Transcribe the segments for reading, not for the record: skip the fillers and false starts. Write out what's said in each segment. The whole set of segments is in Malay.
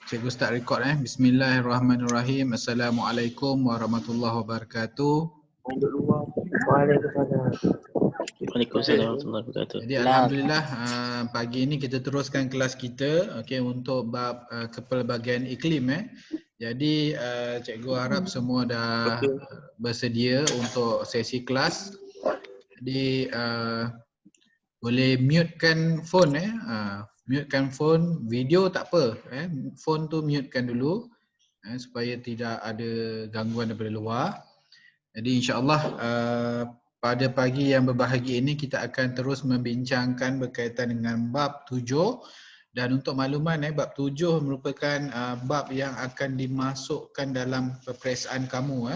Cikgu start record Bismillahirrahmanirrahim. Assalamualaikum warahmatullahi wabarakatuh. Waalaikumsalam. Waalaikumsalam warahmatullahi wabarakatuh. Jadi alhamdulillah pagi ini kita teruskan kelas kita untuk bab kepelbagaian iklim Jadi cikgu harap semua dah bersedia untuk sesi kelas. Jadi boleh mutekan phone mutekan phone, video tak apa phone tu mutekan dulu supaya tidak ada gangguan daripada luar. Jadi insya-Allah pada pagi yang berbahagia ini kita akan terus membincangkan berkaitan dengan bab 7 dan untuk makluman bab 7 merupakan bab yang akan dimasukkan dalam peperiksaan kamu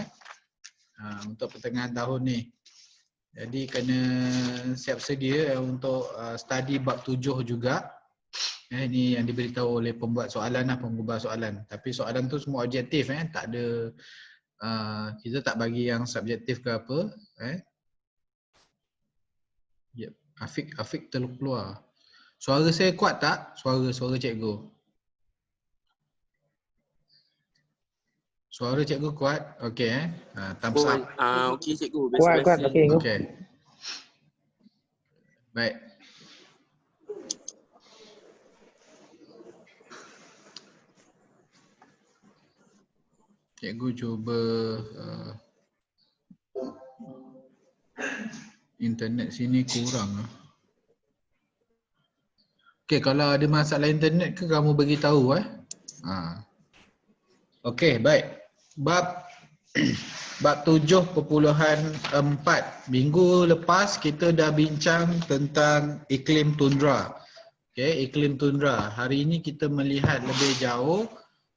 untuk pertengahan tahun ni. Jadi kena siap sedia untuk study bab 7 juga. Ini yang diberitahu oleh pembuat soalan pengubah soalan. Tapi soalan tu semua objektif tak ada kita tak bagi yang subjektif ke apa. Yep. Afiq terkeluar. Suara saya kuat tak? Suara cikgu. Suara cikgu kuat? Okey thumbs up. Okey cikgu. Kuat, okey. Okey. Baik. Cikgu cuba internet sini kurang. Okey, kalau ada masalah internet ke kamu bagi tahu Okey, baik. Bab 7.4 minggu lepas kita dah bincang tentang iklim tundra. Okey, iklim tundra. Hari ini kita melihat lebih jauh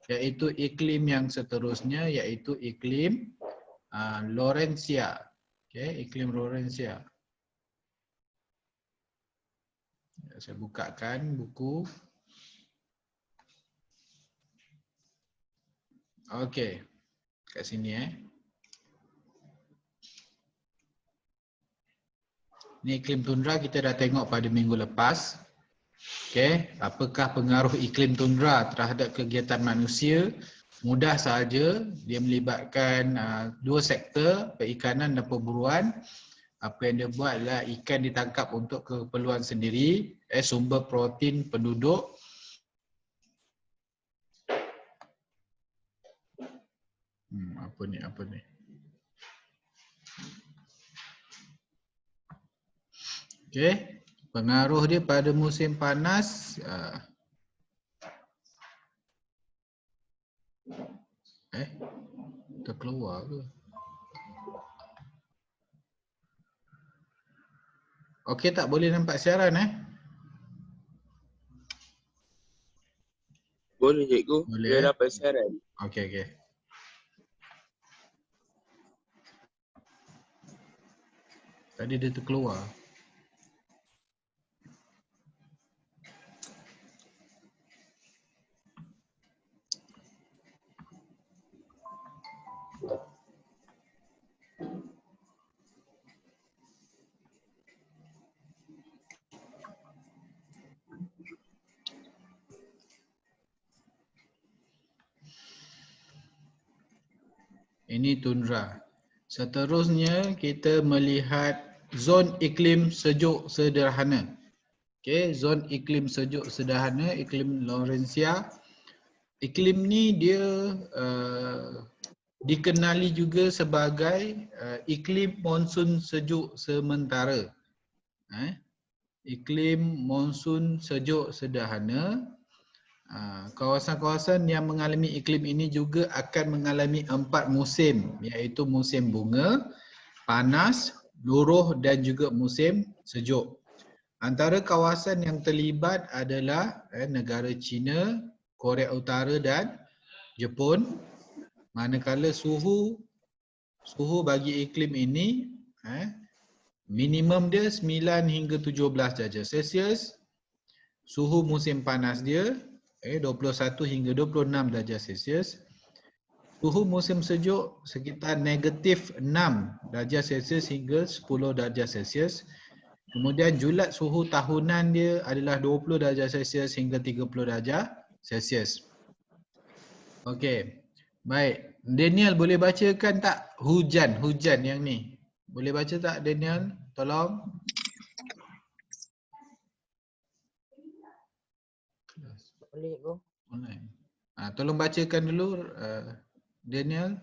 iaitu iklim yang seterusnya iaitu iklim Laurentia. Okey, iklim Laurentia. Saya bukakan buku. Okey. Kat sini Ni iklim tundra kita dah tengok pada minggu lepas. Okey, apakah pengaruh iklim tundra terhadap kegiatan manusia? Mudah sahaja, dia melibatkan dua sektor, perikanan dan perburuan. Apa yang dia buat adalah ikan ditangkap untuk keperluan sendiri, sumber protein penduduk. Apa ni? Okey, pengaruh dia pada musim panas terkeluar ke? Okey, tak boleh nampak siaran Boleh cikgu. Boleh, Dia dapat siaran. Okey. Tadi dia terkeluar. Ini tundra. Seterusnya kita melihat zon iklim sejuk sederhana. Okey, zon iklim sejuk sederhana, iklim Laurentia. Iklim ni dia dikenali juga sebagai iklim monsun sejuk sementara. Iklim monsun sejuk sederhana. Kawasan-kawasan yang mengalami iklim ini juga akan mengalami 4 musim, iaitu musim bunga, panas, luruh dan juga musim sejuk. Antara kawasan yang terlibat adalah negara China, Korea Utara dan Jepun. Manakala suhu bagi iklim ini minimum dia 9 hingga 17 darjah Celsius. Suhu musim panas dia 21 hingga 26 darjah Celsius. Suhu musim sejuk sekitar negatif 6 darjah Celsius hingga 10 darjah Celsius. Kemudian julat suhu tahunan dia adalah 20 darjah Celsius hingga 30 darjah Celsius. Okey. Baik. Daniel boleh bacakan tak hujan yang ni? Boleh baca tak Daniel? Tolong. Boleh cikgu. Online. Tolong bacakan dulu Daniel.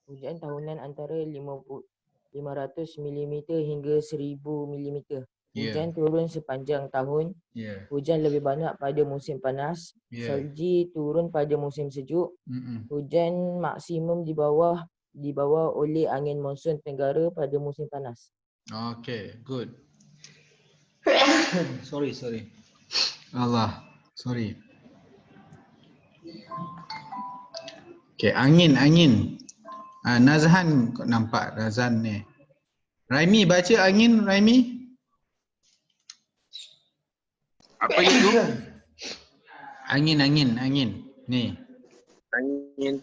Hujan tahunan antara 500 mm hingga 1000 mm. Hujan turun sepanjang tahun. Ya. Hujan lebih banyak pada musim panas. Ya. Salji turun pada musim sejuk. Mm-mm. Hujan maksimum dibawa oleh angin monsun tenggara pada musim panas. Okay, good. sorry. Allah, sorry. Okay, angin. Nazhan, kau nampak Nazhan ni. Raimi baca angin, Raimi. Apa cikgu? Angin. Ni. Angin.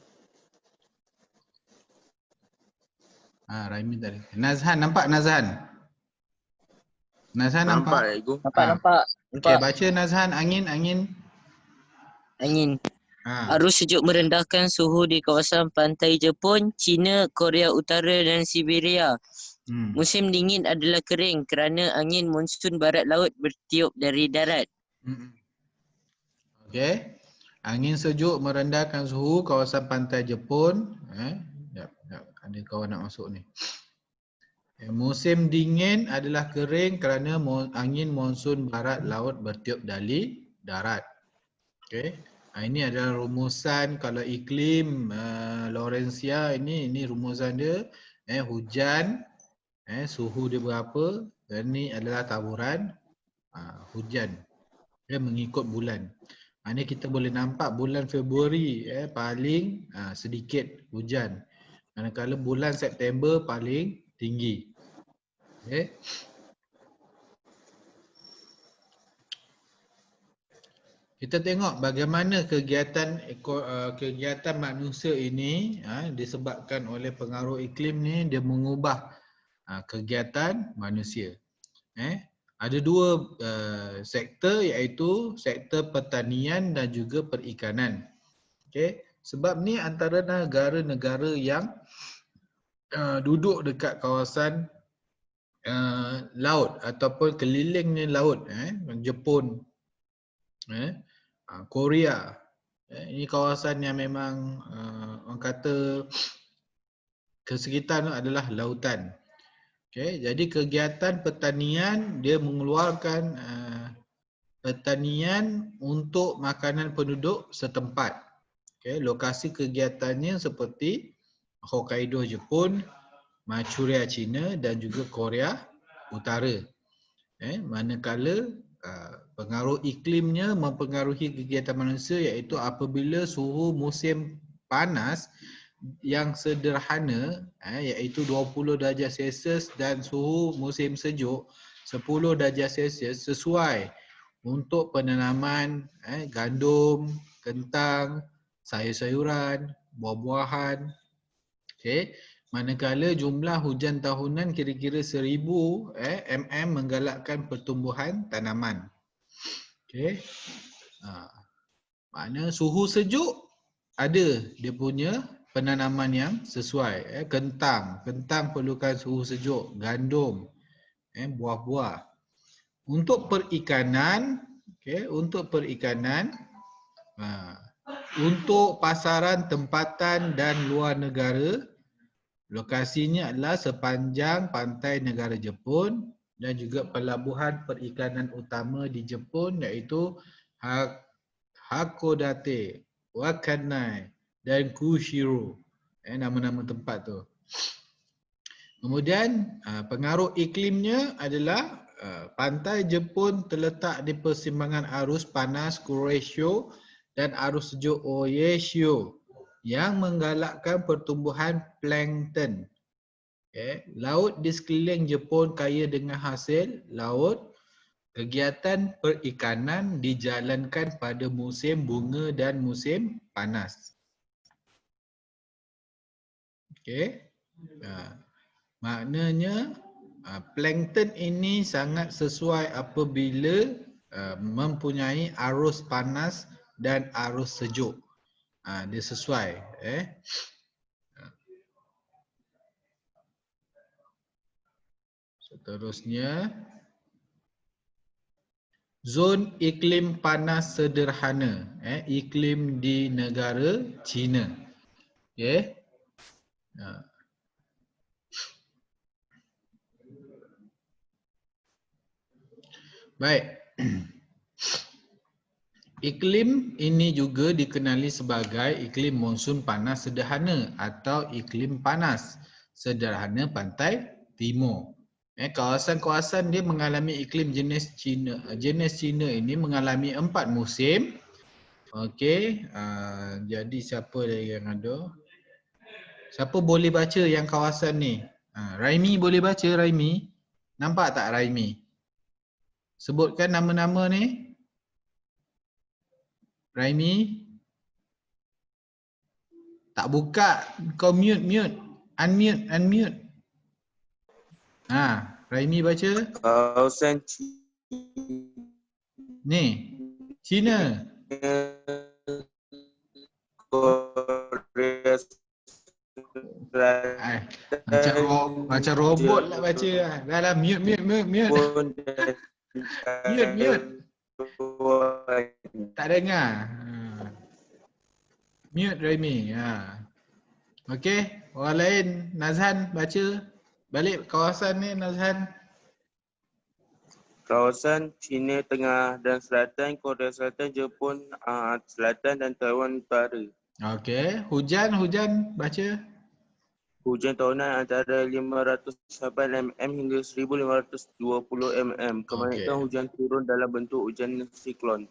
Raimi tadi. Nazhan, nampak Nazhan? Nazhan Nampak nampak? cikgu. Nampak. Okay, baca Nazhan, angin. Angin. Ha. Arus sejuk merendahkan suhu di kawasan pantai Jepun, China, Korea Utara dan Siberia. Musim dingin adalah kering kerana angin monsun barat laut bertiup dari darat. Okey. Angin sejuk merendahkan suhu kawasan pantai Jepun. Jap. Ada kawan nak masuk ni. Musim dingin adalah kering kerana angin monsun barat laut bertiup dari darat. Okey. Ini adalah rumusan kalau iklim Laurencia ini rumusan dia. Hujan, suhu dia berapa, dan ni adalah taburan hujan. Dia mengikut bulan. Ini kita boleh nampak bulan Februari paling sedikit hujan. Manakala bulan September paling tinggi. Okay. Kita tengok bagaimana kegiatan manusia ini disebabkan oleh pengaruh iklim ni, dia mengubah kegiatan manusia. Ada dua sektor, iaitu sektor pertanian dan juga perikanan. Okay. Sebab ni antara negara-negara yang duduk dekat kawasan laut ataupun kelilingnya laut, Jepun, Korea. Ini kawasan yang memang orang kata kesekitar adalah lautan. Okay, jadi kegiatan pertanian dia mengeluarkan pertanian untuk makanan penduduk setempat. Okay, lokasi kegiatannya seperti Hokkaido Jepun, Manchuria China dan juga Korea Utara. Manakala pengaruh iklimnya mempengaruhi kegiatan manusia, iaitu apabila suhu musim panas yang sederhana iaitu 20 darjah Celsius dan suhu musim sejuk 10 darjah Celsius sesuai untuk penanaman gandum, kentang, sayur-sayuran, buah-buahan. Okey, manakala jumlah hujan tahunan kira-kira 1000 mm menggalakkan pertumbuhan tanaman. Okey. Makna suhu sejuk ada dia punya penanaman yang sesuai. Kentang perlukan suhu sejuk, gandum, buah-buah. Untuk perikanan, untuk pasaran tempatan dan luar negara, lokasinya adalah sepanjang pantai negara Jepun dan juga pelabuhan perikanan utama di Jepun, iaitu Hakodate, Wakkanai dan Kushiro. Nama-nama tempat tu. Kemudian pengaruh iklimnya adalah pantai Jepun terletak di persimpangan arus panas Kuroshio dan arus sejuk Oishio yang menggalakkan pertumbuhan plankton. Laut di sekeliling Jepun kaya dengan hasil laut. Kegiatan perikanan dijalankan pada musim bunga dan musim panas. Maknanya plankton ini sangat sesuai apabila mempunyai arus panas dan arus sejuk. Dia sesuai. Seterusnya, zon iklim panas sederhana, iklim di negara China. Okey. Baik. Iklim ini juga dikenali sebagai iklim monsun panas sederhana atau iklim panas sederhana pantai timur. Kawasan-kawasan dia mengalami iklim jenis China. Jenis China ini mengalami 4 musim. Okey, jadi siapa lagi yang ada? Siapa boleh baca yang kawasan ni? Raimi boleh baca, Raimi? Nampak tak Raimi? Sebutkan nama-nama ni. Raimi? Tak buka, kau mute. Unmute. Raimi baca. Kawasan Ni, China. Korea Macam robot lah baca. Dah mute. Mute. Tak dengar. Mute Raimi. Okey, orang lain Nazhan baca. Balik kawasan ni Nazhan. Kawasan China Tengah dan Selatan, Korea Selatan, Jepun Selatan dan Taiwan Utara. Okey, hujan baca. Hujan tahunan antara 500 mm hingga 1520 mm. Kebanyakan hujan turun dalam bentuk hujan siklon.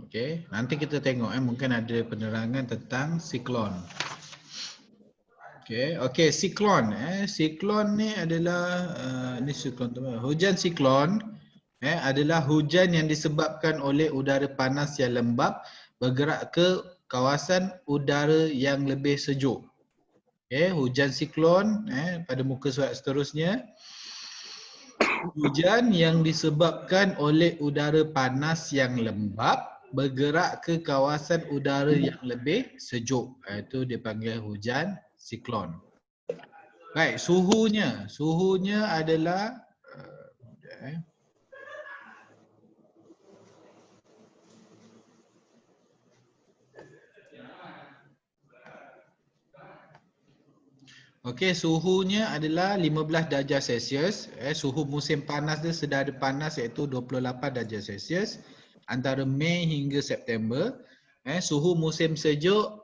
Okey, nanti kita tengok mungkin ada penerangan tentang siklon. Okey, siklon. Siklon ni adalah ni siklon tu. Hujan siklon adalah hujan yang disebabkan oleh udara panas yang lembap bergerak ke kawasan udara yang lebih sejuk. Hujan siklon pada muka surat seterusnya. Hujan yang disebabkan oleh udara panas yang lembap bergerak ke kawasan udara yang lebih sejuk. Itu dipanggil hujan siklon. Baik, suhunya adalah okey, suhunya adalah 15 darjah Celsius. Suhu musim panas dia sedara panas iaitu 28 darjah Celsius antara Mei hingga September. Suhu musim sejuk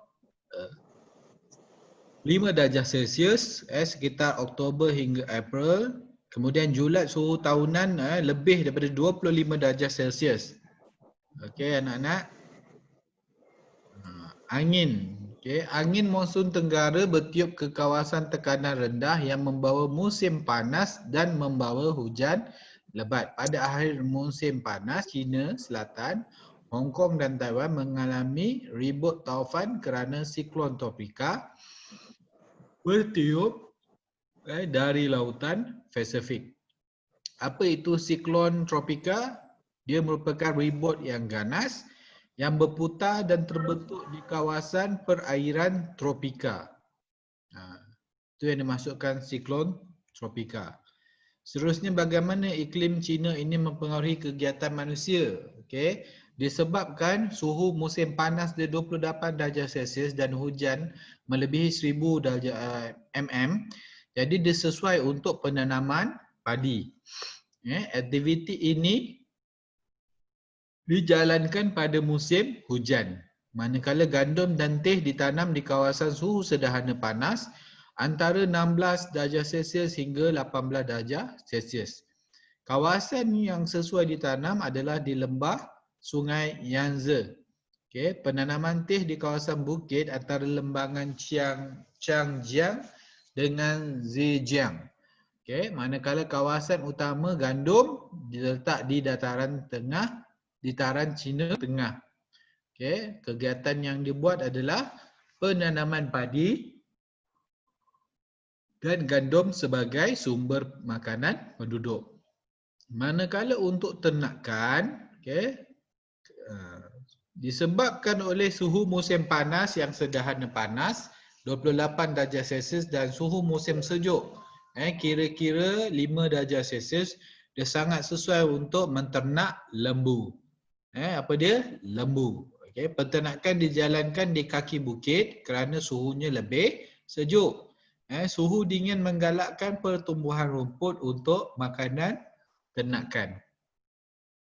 5 darjah Celsius sekitar Oktober hingga April. Kemudian Julai suhu tahunan lebih daripada 25 darjah Celsius. Okey anak-anak. Angin. Angin monsun tenggara bertiup ke kawasan tekanan rendah yang membawa musim panas dan membawa hujan lebat. Pada akhir musim panas, China Selatan, Hong Kong dan Taiwan mengalami ribut taufan kerana siklon tropika bertiup dari lautan Pasifik. Apa itu siklon tropika? Dia merupakan ribut yang ganas yang berputar dan terbentuk di kawasan perairan tropika. Itu yang dimaksudkan siklon tropika. Seterusnya, bagaimana iklim China ini mempengaruhi kegiatan manusia? Okey, disebabkan suhu musim panas di 28 darjah Celsius dan hujan melebihi 1000 darjah mm. Jadi dia sesuai untuk penanaman padi. Aktiviti ini dijalankan pada musim hujan. Manakala gandum dan teh ditanam di kawasan suhu sederhana panas antara 16 darjah Celsius hingga 18 darjah Celsius. Kawasan yang sesuai ditanam adalah di lembah Sungai Yangtze. Penanaman teh di kawasan bukit antara lembangan Changjiang dengan Zhejiang. Manakala kawasan utama gandum diletak di dataran tengah, dataran China Tengah. Kegiatan yang dibuat adalah penanaman padi dan gandum sebagai sumber makanan penduduk. Manakala untuk ternakan, disebabkan oleh suhu musim panas yang sederhana panas 28 darjah Celsius dan suhu musim sejuk kira-kira 5 darjah Celsius, dia sangat sesuai untuk menternak lembu. Apa dia? Lembu. Okey, penternakan dijalankan di kaki bukit kerana suhunya lebih sejuk. Suhu dingin menggalakkan pertumbuhan rumput untuk makanan ternakan.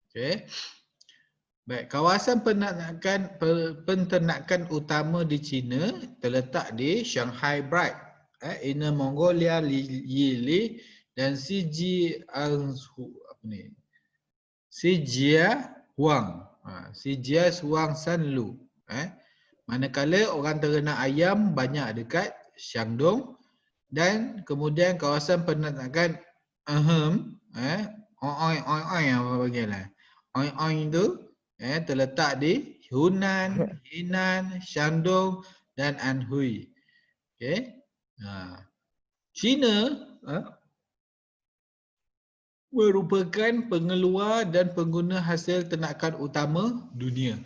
Okey. Baik, kawasan penternakan utama di China terletak di Shanghai Bright, Inner Mongolia, Yili dan Shijiazhuang Sanlu. Manakala orang ternak ayam banyak dekat Shandong dan kemudian kawasan penternakan apa bagianlah. Itu terletak di Hunan, Henan, Shandong dan Anhui. Okey. China merupakan pengeluar dan pengguna hasil ternakan utama dunia.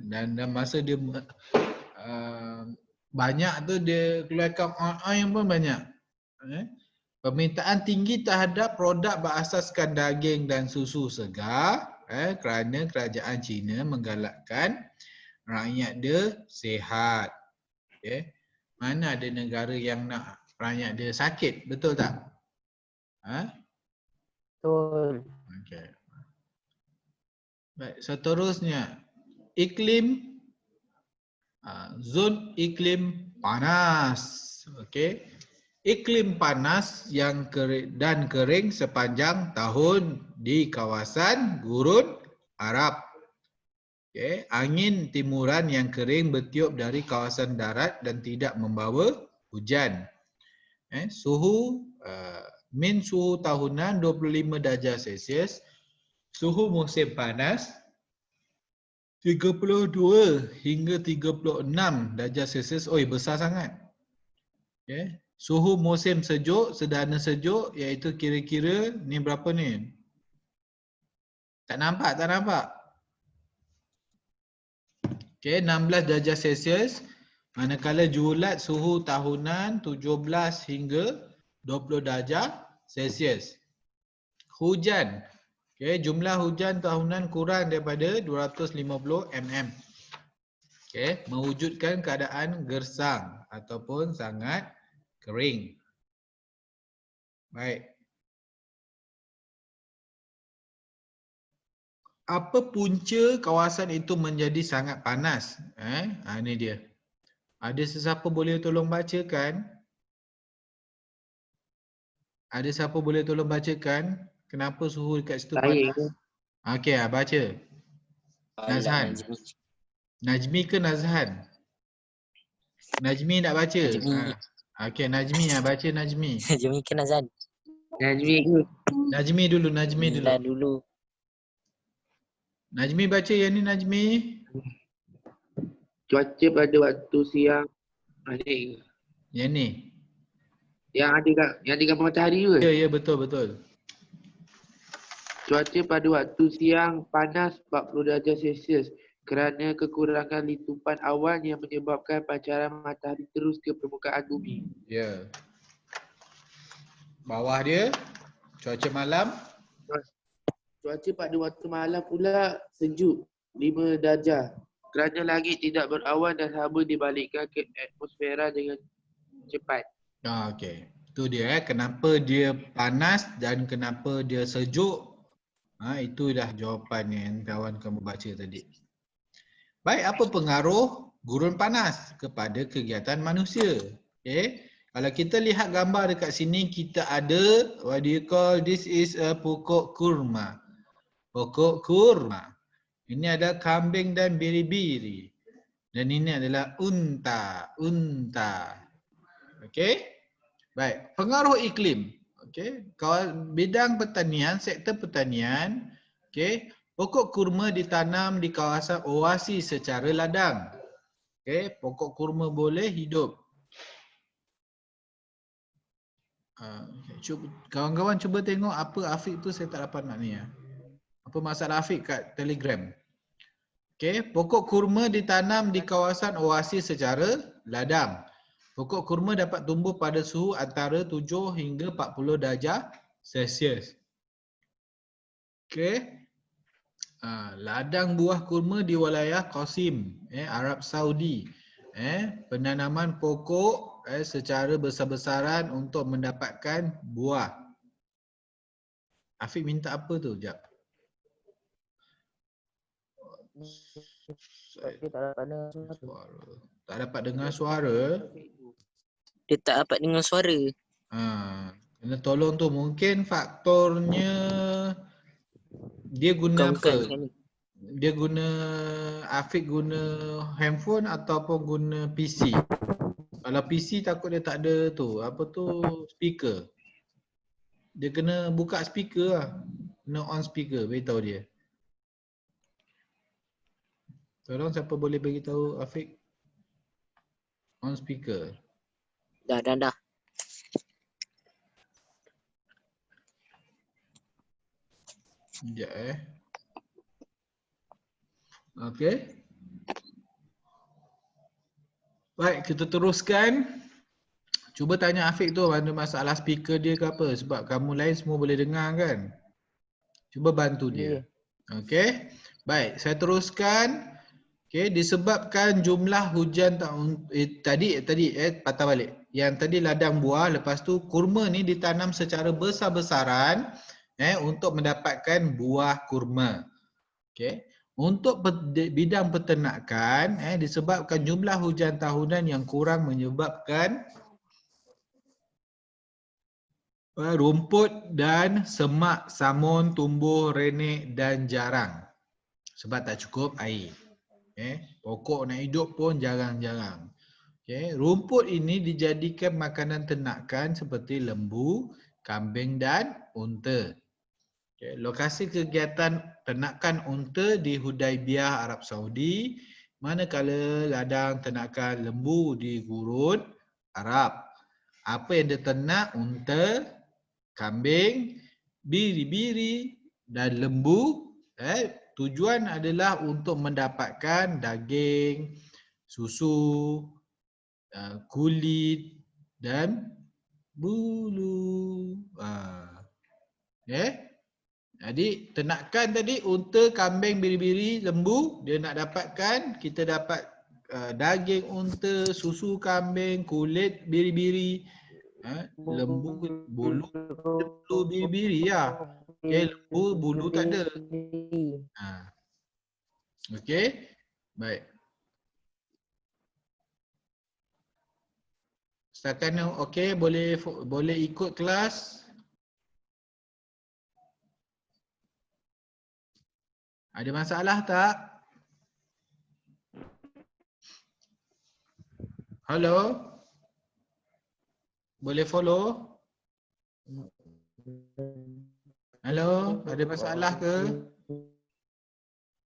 Dan masa dia banyak tu dia keluarkan yang pun banyak. Permintaan tinggi terhadap produk berasaskan daging dan susu segar kerana kerajaan China menggalakkan rakyat dia sihat. Okay. Mana ada negara yang nak rakyat dia sakit, betul tak? Betul. Okay. Baik, seterusnya iklim zon iklim panas. Okey. Iklim panas yang kering sepanjang tahun di kawasan Gurun Arab. Okay. Angin timuran yang kering bertiup dari kawasan darat dan tidak membawa hujan. Suhu min suhu tahunan 25 darjah Celsius. Suhu musim panas 32 hingga 36 darjah Celsius. Oi, besar sangat. Okay. Suhu musim sejuk, sederhana sejuk iaitu kira-kira ni berapa ni? Tak nampak, tak nampak. Okey, 16 darjah Celsius. Manakala julat suhu tahunan 17 hingga 20 darjah Celsius. Hujan. Okey, jumlah hujan tahunan kurang daripada 250 mm. Okey, mewujudkan keadaan gersang ataupun sangat kering. Baik. Apa punca kawasan itu menjadi sangat panas? Ini dia. Ada sesiapa boleh tolong bacakan? Ada siapa boleh tolong bacakan kenapa suhu dekat situ panas? Okey, baca. Nazhan. Najmi ke Nazhan? Najmi nak baca? Najmi. Okey, Najmi baca Najmi. Najmi ke Nazan? Najmi dulu, Najmi dulu. Dulu. Najmi baca yang ni Najmi. Cuaca pada waktu siang ni. Yang ni. Yang ada gambar matahari tu ke? Ya, betul. Cuaca pada waktu siang panas 40 darjah Celsius kerana kekurangan litupan awan yang menyebabkan pancaran matahari terus ke permukaan bumi. Ya. Bawah dia cuaca malam. Cuaca pada waktu malam pula sejuk 5 darjah kerana langit tidak berawan dan haba dibalikkan ke atmosfera dengan cepat. Okey. Itu dia kenapa dia panas dan kenapa dia sejuk. Itu dah jawapan yang kawan kamu baca tadi. Baik, apa pengaruh gurun panas kepada kegiatan manusia? Okey. Kalau kita lihat gambar dekat sini, kita ada what do you call this is a pokok kurma. Pokok kurma. Ini ada kambing dan biri-biri. Dan ini adalah unta. Okey. Baik, pengaruh iklim. Okey, kalau bidang pertanian, sektor pertanian, okey, pokok kurma ditanam di kawasan oasis secara ladang. Okey, pokok kurma boleh hidup. Kawan-kawan cuba tengok apa Afiq tu, saya tak dapat nak ni. Apa masalah Afiq kat Telegram? Okey, pokok kurma ditanam di kawasan oasis secara ladang. Pokok kurma dapat tumbuh pada suhu antara 7 hingga 40 darjah Celsius. Okey. Ladang buah kurma di wilayah Qasim, Arab Saudi. Penanaman pokok secara besar-besaran untuk mendapatkan buah. Afiq minta apa tu? Jap. Tapi tak dapat dengar suara. Tak dapat dengar suara. Dia tak dapat dengar suara. Kena tolong tu, mungkin faktornya dia guna Bukan-bukan apa? macam ni. Dia guna, Afiq guna handphone ataupun guna PC? Kalau PC takut dia tak ada tu, apa tu, speaker. Dia kena buka speaker lah. Kena on speaker, beritahu dia. Tolong siapa boleh beritahu Afiq? On speaker. Dah. Sekejap Okey. Baik, kita teruskan. Cuba tanya Afiq tu ada masalah speaker dia ke apa, sebab kamu lain semua boleh dengar kan. Cuba bantu dia. Okey. Baik, saya teruskan. Okey, disebabkan jumlah hujan tadi patah balik. Yang tadi ladang buah, lepas tu kurma ni ditanam secara besar-besaran untuk mendapatkan buah kurma. Okey. Untuk bidang peternakan disebabkan jumlah hujan tahunan yang kurang menyebabkan rumput dan semak samun tumbuh renek dan jarang sebab tak cukup air. Pokok nak hidup pun jarang-jarang. Rumput ini dijadikan makanan ternakan seperti lembu, kambing dan unta. Lokasi kegiatan ternakan unta di Hudaibiyah, Arab Saudi, manakala ladang ternakan lembu di Gurun, Arab. Apa yang diternak? Unta, kambing, biri-biri dan lembu. Tujuan adalah untuk mendapatkan daging, susu, kulit dan bulu. Jadi ternakan tadi unta, kambing, biri-biri, lembu, dia nak dapatkan, kita dapat daging unta, susu kambing, kulit biri-biri, lembu, bulu biri-biri lah. Lembu bulu tak ada. Okey, baik. Setakat ni okey, boleh ikut kelas. Ada masalah tak? Hello? Boleh follow? Hello? Ada masalah ke?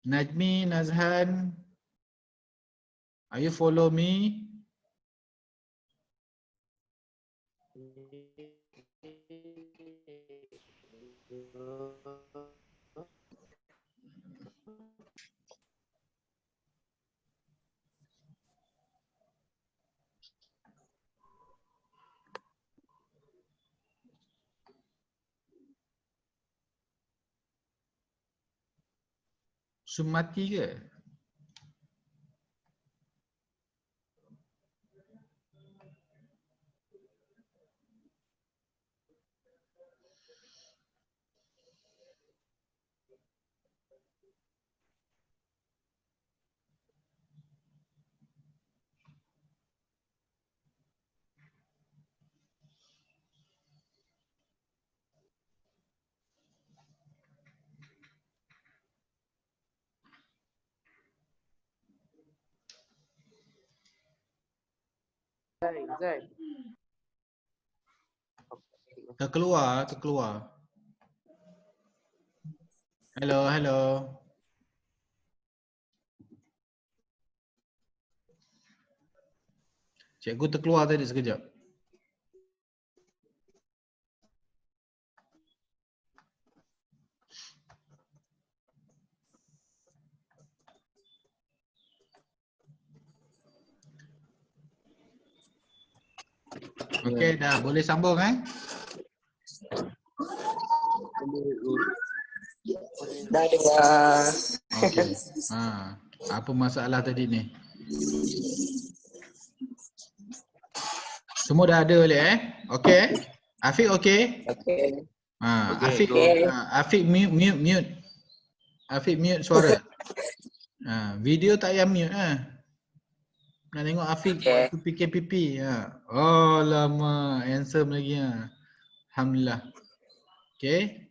Najmi, Nazhan? Are you follow me? Sumati ke? Zai. Terkeluar. Hello. Cikgu terkeluar tadi sekejap. Okey, dah boleh sambung Dah dengar. Okey. Apa masalah tadi ni? Semua dah ada balik Okey. Afiq okey? Okey. Afiq Afiq mute. Afiq mute suara. Video tak payah mute Nak tengok Afiq waktu PKPP. Oh lama, handsome lagi Alhamdulillah. Okey.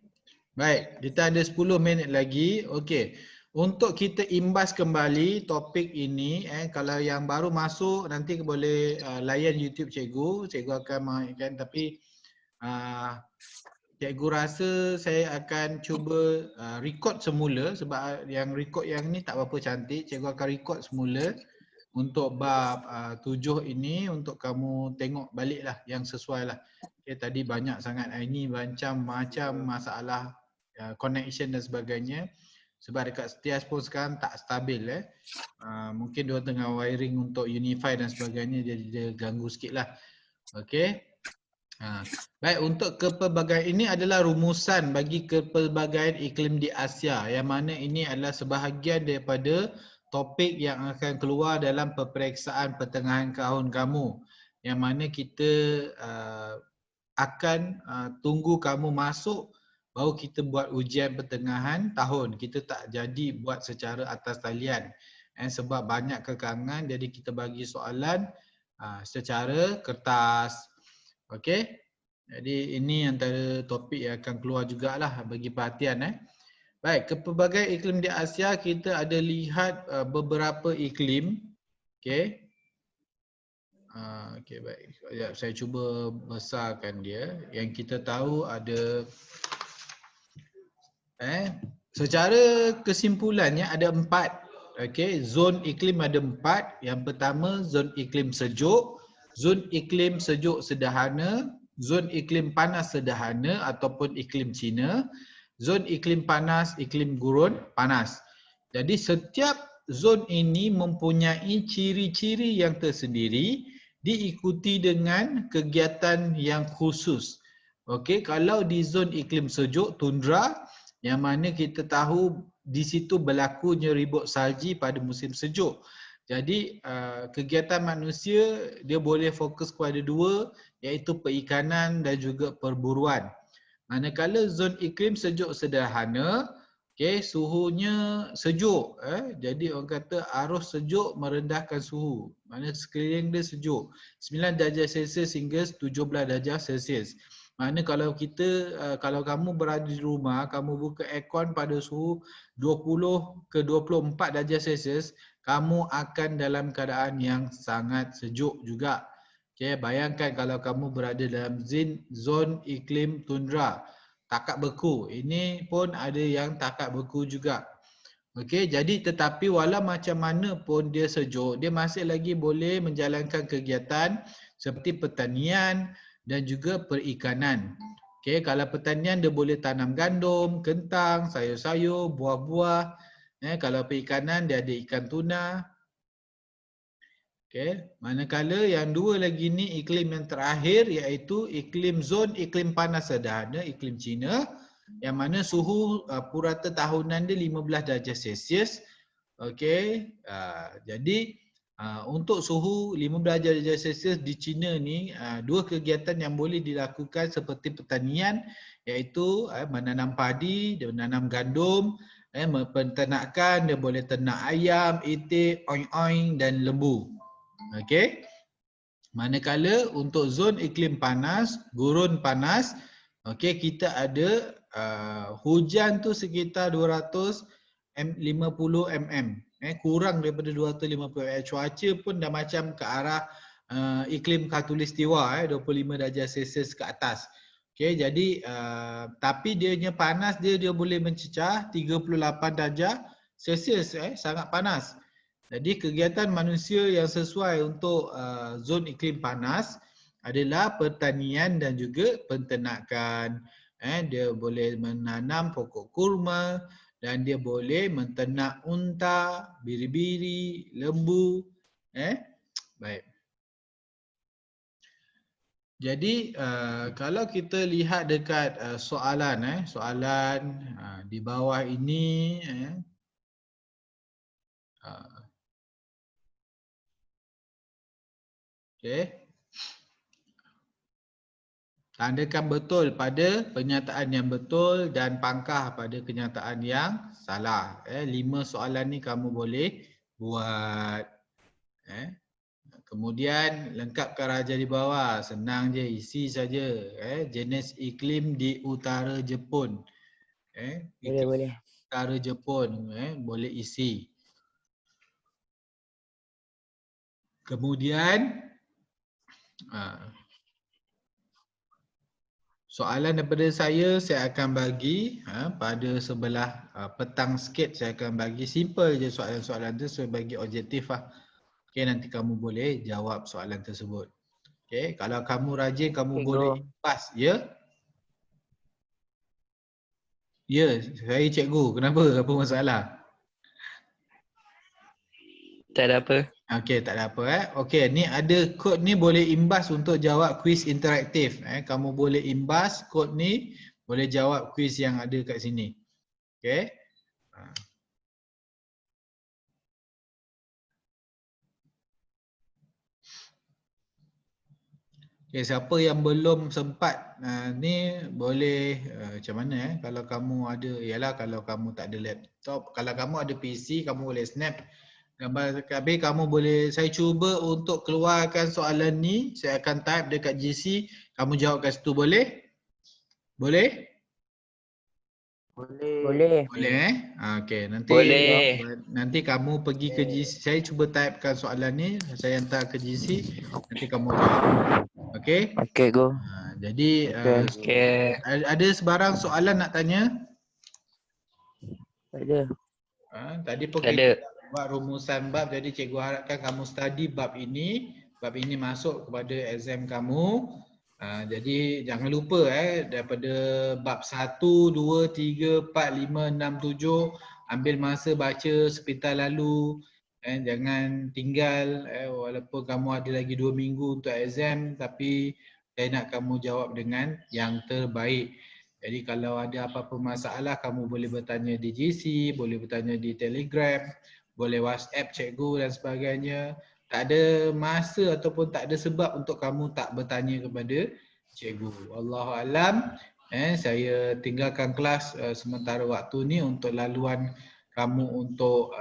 Baik, kita ada 10 minit lagi. Okey. Untuk kita imbas kembali topik ini, kalau yang baru masuk nanti boleh layan YouTube cikgu. Cikgu akan mainkan, tapi cikgu rasa saya akan cuba record semula sebab yang record yang ni tak berapa cantik. Cikgu akan record semula untuk bab 7 ini untuk kamu tengok balik lah yang sesuai lah. Okay, tadi banyak sangat ini macam masalah connection dan sebagainya. Sebab dekat Setias pun sekarang tak stabil mungkin dia tengah wiring untuk Unify dan sebagainya, jadi dia ganggu sikit lah. Okay. Baik, untuk kepelbagaian ini adalah rumusan bagi kepelbagaian iklim di Asia, yang mana ini adalah sebahagian daripada topik yang akan keluar dalam peperiksaan pertengahan tahun kamu, yang mana kita akan tunggu kamu masuk baru kita buat ujian pertengahan tahun. Kita tak jadi buat secara atas talian sebab banyak kekangan, jadi kita bagi soalan secara kertas. Okey. Jadi ini antara topik yang akan keluar jugalah, bagi perhatian Baik, kepelbagaian iklim di Asia kita ada lihat beberapa iklim. Okey. Okey, baik. Sekejap, saya cuba besarkan dia. Yang kita tahu ada secara kesimpulannya ada 4. Okey, zon iklim ada 4. Yang pertama zon iklim sejuk, zon iklim sejuk sederhana, zon iklim panas sederhana ataupun iklim Cina, zon iklim panas, iklim gurun panas. Jadi setiap zon ini mempunyai ciri-ciri yang tersendiri, diikuti dengan kegiatan yang khusus. Okey, kalau di zon iklim sejuk tundra, yang mana kita tahu di situ berlakunya ribut salji pada musim sejuk. Jadi kegiatan manusia dia boleh fokus kepada 2, iaitu perikanan dan juga perburuan. Manakala zon iklim sejuk sederhana, suhunya sejuk. Jadi orang kata arus sejuk merendahkan suhu. Maksudnya sekeliling dia sejuk. 9 darjah Celsius hingga 17 darjah Celsius. Maknanya kalau kamu berada di rumah, kamu buka aircon pada suhu 20 ke 24 darjah Celsius, kamu akan dalam keadaan yang sangat sejuk juga. Bayangkan kalau kamu berada dalam zon iklim tundra, takat beku. Ini pun ada yang takat beku juga. Jadi tetapi walau macam mana pun dia sejuk, dia masih lagi boleh menjalankan kegiatan seperti pertanian dan juga perikanan. Kalau pertanian dia boleh tanam gandum, kentang, sayur-sayur, buah-buah. Kalau perikanan dia ada ikan tuna. Manakala yang 2 lagi ni iklim yang terakhir, iaitu zon iklim panas sederhana, iklim Cina, yang mana suhu purata tahunan dia 15 darjah Celsius. Jadi untuk suhu 15 darjah Celsius di China ni, 2 kegiatan yang boleh dilakukan seperti pertanian, iaitu menanam padi, menanam gandum, penternakan, dia boleh ternak ayam, itik, oing-oing dan lembu. Manakala untuk zon iklim panas, gurun panas, kita ada hujan tu sekitar 250 mm. Kurang daripada 250 mm. Cuaca pun dah macam ke arah iklim khatulistiwa, 25 darjah Celsius ke atas. Jadi tapi dianya panas dia boleh mencecah 38 darjah Celsius, sangat panas. Jadi kegiatan manusia yang sesuai untuk zon iklim panas adalah pertanian dan juga penternakan. Dia boleh menanam pokok kurma dan dia boleh menternak unta, biri-biri, lembu. Baik. Jadi kalau kita lihat dekat soalan di bawah ini okey. Tandakan betul pada pernyataan yang betul dan pangkah pada kenyataan yang salah. 5 soalan ni kamu boleh buat. Kemudian lengkapkan raja di bawah. Senang je, isi saja. Jenis iklim di utara Jepun. Boleh. Utara Jepun, boleh isi. Kemudian soalan daripada saya akan bagi pada sebelah petang sikit, saya akan bagi simple je soalan-soalan tu, saya bagi objektif lah. Okay, nanti kamu boleh jawab soalan tersebut. Okay, kalau kamu rajin kamu boleh pass, ya? Ya, saya cikgu. Kenapa? Apa masalah? Tak ada apa. Okey, tak ada apa. Okey, ni ada kod ni boleh imbas untuk jawab kuis interaktif. Kamu boleh imbas kod ni, boleh jawab kuis yang ada kat sini. Okey. Okey, siapa yang belum sempat ni boleh macam mana kalau kamu ada, ialah kalau kamu tak ada laptop, kalau kamu ada PC kamu boleh snap gambar KB, kamu boleh, saya cuba untuk keluarkan soalan ni, saya akan type dekat GC, kamu jawab kat situ, boleh? Boleh? Boleh. Boleh okey, nanti kamu pergi ke GC, saya cuba typekan soalan ni, saya hantar ke GC, nanti kamu jawab. Okey? Okey, go. Jadi ada sebarang soalan nak tanya? Tak ada. Tadi pun kita buat rumusan bab, jadi cikgu harapkan kamu study bab ini masuk kepada exam kamu. Jadi jangan lupa daripada bab 1, 2, 3, 4, 5, 6, 7 ambil masa baca sepintas lalu. Jangan tinggal walaupun kamu ada lagi 2 minggu untuk exam, tapi saya nak kamu jawab dengan yang terbaik. Jadi kalau ada apa-apa masalah kamu boleh bertanya di GC, boleh bertanya di Telegram, boleh WhatsApp cikgu dan sebagainya. Tak ada masa ataupun tak ada sebab untuk kamu tak bertanya kepada cikgu. Wallahualam. Saya tinggalkan kelas sementara waktu ni untuk laluan kamu untuk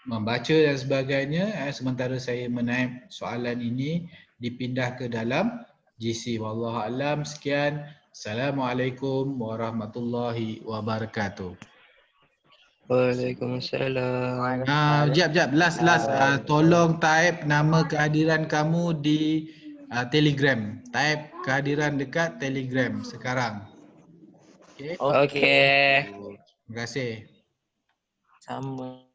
membaca dan sebagainya. Sementara saya menaip soalan ini dipindah ke dalam GC. Wallahualam. Sekian. Assalamualaikum warahmatullahi wabarakatuh. Waalaikumsalam. Jap. Last. Tolong type nama kehadiran kamu di Telegram. Type kehadiran dekat Telegram sekarang. Okey. Okey. Terima kasih. Sama.